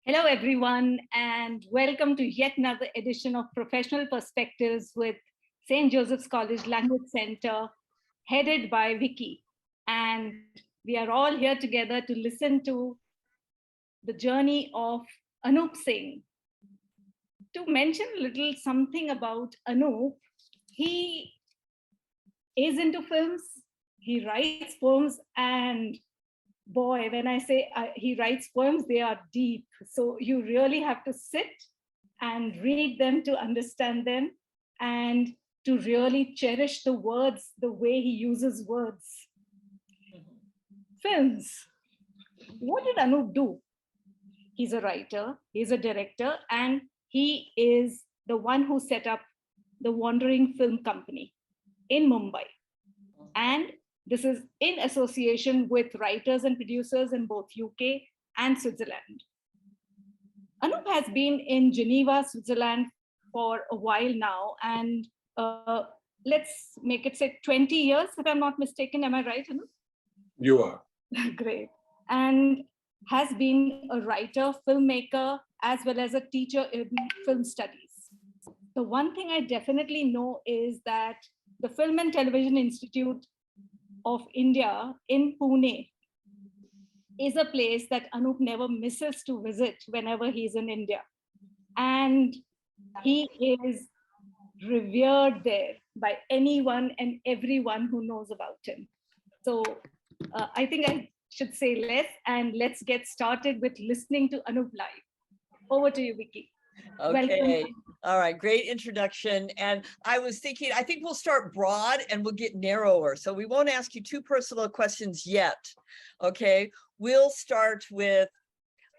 Hello, everyone, and welcome to yet another edition of Professional Perspectives with St. Joseph's College Language Centre, headed by Vicky. And we are all here together to listen to the journey of Anup Singh. To mention a little something about Anup, he is into films, he writes poems, and boy, when I say he writes poems, they are deep. So you really have to sit and read them to understand them and to really cherish the words, the way he uses words. Films. What did Anup do? He's a writer, he's a director, and he is the one who set up the Wandering Film Company in Mumbai. And this is in association with writers and producers in both UK and Switzerland. Anup has been in Geneva, Switzerland for a while now, and let's make it say 20 years, if I'm not mistaken. Am I right, Anup? You are. Great. And has been a writer, filmmaker, as well as a teacher in film studies. The one thing I definitely know is that the Film and Television Institute of India in Pune is a place that Anup never misses to visit whenever he's in India. And he is revered there by anyone and everyone who knows about him. So I think I should say less, and let's get started with listening to Anup live. Over to you, Vicky. Okay. Welcome. All right. Great introduction. And I was thinking, I think we'll start broad and we'll get narrower. So we won't ask you too personal questions yet. Okay. We'll start with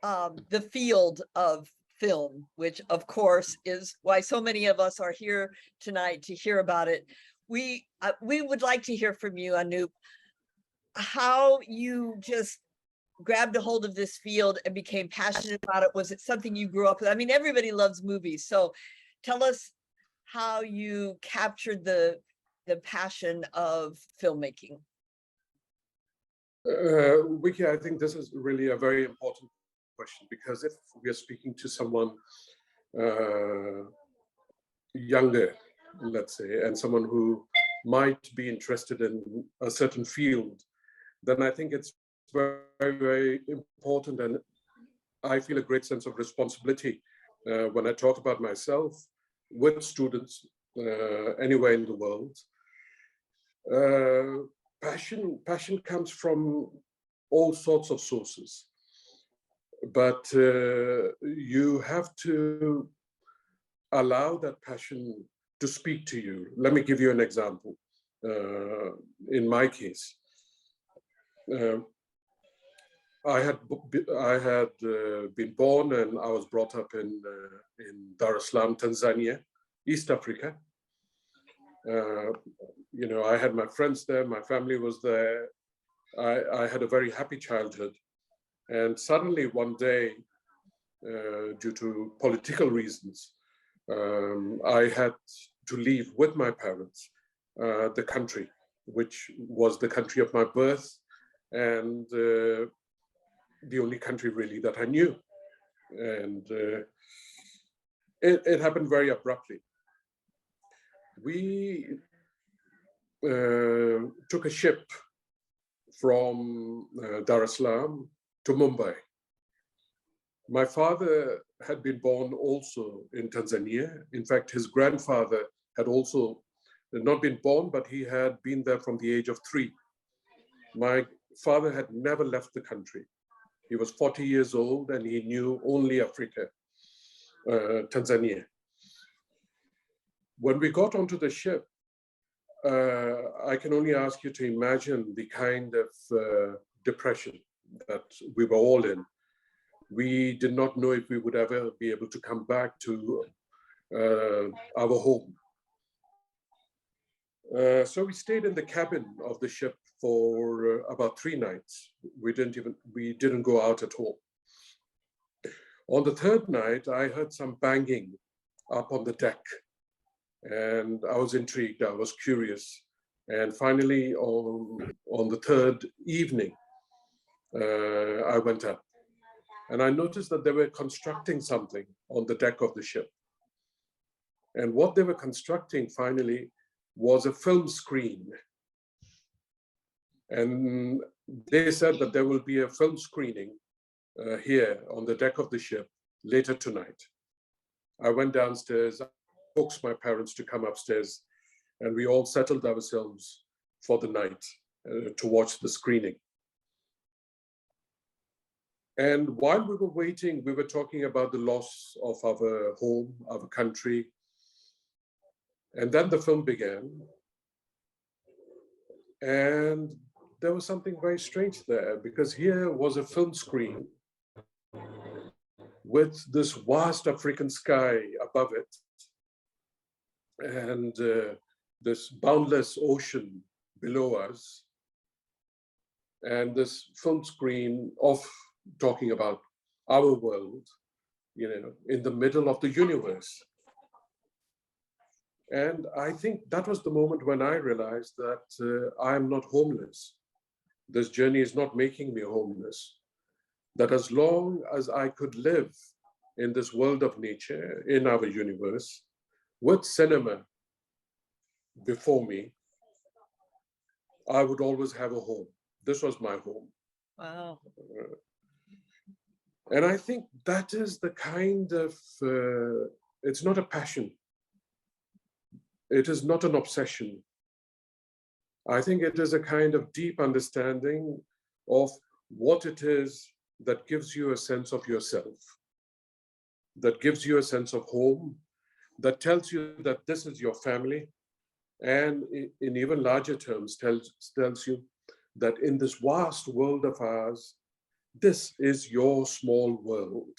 the field of film, which of course is why so many of us are here tonight to hear about it. We would like to hear from you, Anup, how you just grabbed a hold of this field and became passionate about it. Was it something you grew up with? I mean, everybody loves movies. So tell us how you captured the passion of filmmaking. Vicky, I think this is really a very important question, because if we are speaking to someone younger, let's say, and someone who might be interested in a certain field, then I think it's very, very important, and I feel a great sense of responsibility when I talk about myself with students anywhere in the world. Passion comes from all sorts of sources, but you have to allow that passion to speak to you. Let me give you an example. In my case, I had been born and I was brought up in Dar es Salaam, Tanzania, East Africa. I had my friends there, my family was there. I had a very happy childhood. And suddenly one day, due to political reasons, I had to leave with my parents the country, which was the country of my birth, and the only country really that I knew. And it happened very abruptly. We took a ship from Dar es Salaam to Mumbai. My father had been born also in Tanzania. In fact, his grandfather had also not been born, but he had been there from the age of 3. My father had never left the country. He was 40 years old and he knew only Africa, Tanzania. When we got onto the ship, I can only ask you to imagine the kind of depression that we were all in. We did not know if we would ever be able to come back to our home. So we stayed in the cabin of the ship for about 3 nights. We didn't go out at all. On the 3rd night, I heard some banging up on the deck, and I was intrigued, I was curious. And finally, on the 3rd evening, I went up. And I noticed that they were constructing something on the deck of the ship. And what they were constructing finally was a film screen. And they said that there will be a film screening here on the deck of the ship later tonight. I went downstairs, I coaxed my parents to come upstairs, and we all settled ourselves for the night to watch the screening. And while we were waiting, we were talking about the loss of our home, our country. And then the film began. And there was something very strange there, because here was a film screen with this vast African sky above it, and this boundless ocean below us, and this film screen of talking about our world, you know, in the middle of the universe. And I think that was the moment when I realized that I am not homeless. This journey is not making me homeless. That as long as I could live in this world of nature, in our universe, with cinema before me, I would always have a home. This was my home. Wow. And I think that is the kind of, it's not a passion. It is not an obsession. I think it is a kind of deep understanding of what it is that gives you a sense of yourself, that gives you a sense of home, that tells you that this is your family, and in even larger terms tells you that in this vast world of ours, this is your small world.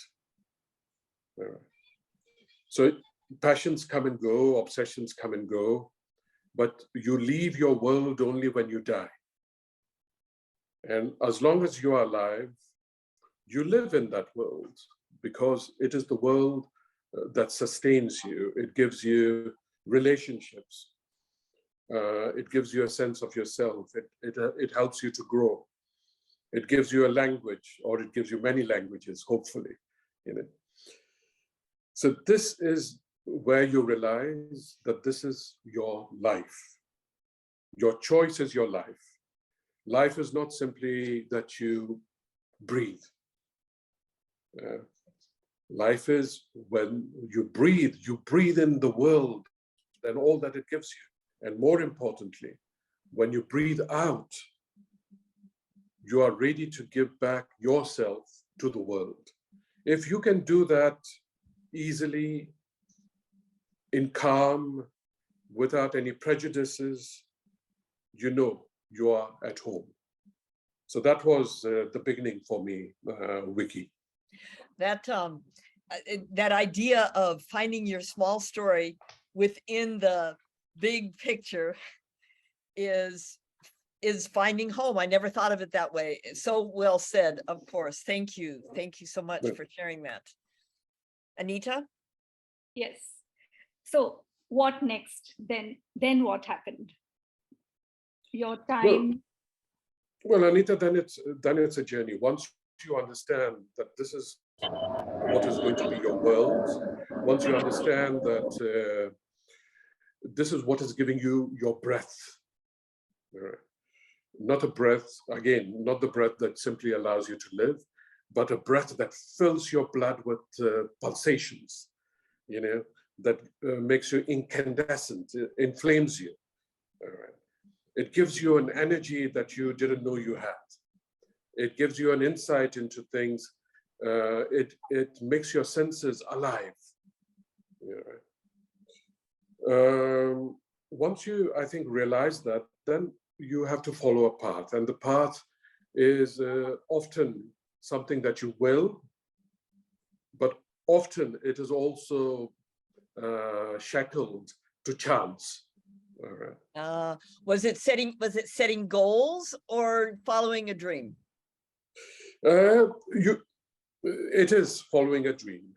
So passions come and go, obsessions come and go, but you leave your world only when you die. And as long as you are alive, you live in that world, because it is the world that sustains you. It gives you relationships. It gives you a sense of yourself. It helps you to grow. It gives you a language, or it gives you many languages, hopefully. You know. So this is where you realize that this is your life. Your choice is your life. Life is not simply that you breathe. Life is when you breathe in the world and all that it gives you. And more importantly, when you breathe out, you are ready to give back yourself to the world. If you can do that easily, in calm, without any prejudices, you know you are at home. So that was the beginning for me, Vicky. That idea of finding your small story within the big picture is finding home. I never thought of it that way. So well said, of course. Thank you. Thank you so much for sharing that. Anita? Yes. So what next then? Then what happened? Your time. Well, Anita, then it's a journey. Once you understand that this is what is going to be your world, once you understand that this is what is giving you your breath, not a breath, again, not the breath that simply allows you to live, but a breath that fills your blood with pulsations, you know, that makes you incandescent, inflames you. It gives you an energy that you didn't know you had. It gives you an insight into things. It makes your senses alive. Once you, I think, realize that, then you have to follow a path. And the path is often something that you will, but often it is also shackled to chance. Was it setting goals or following a dream? It is following a dream.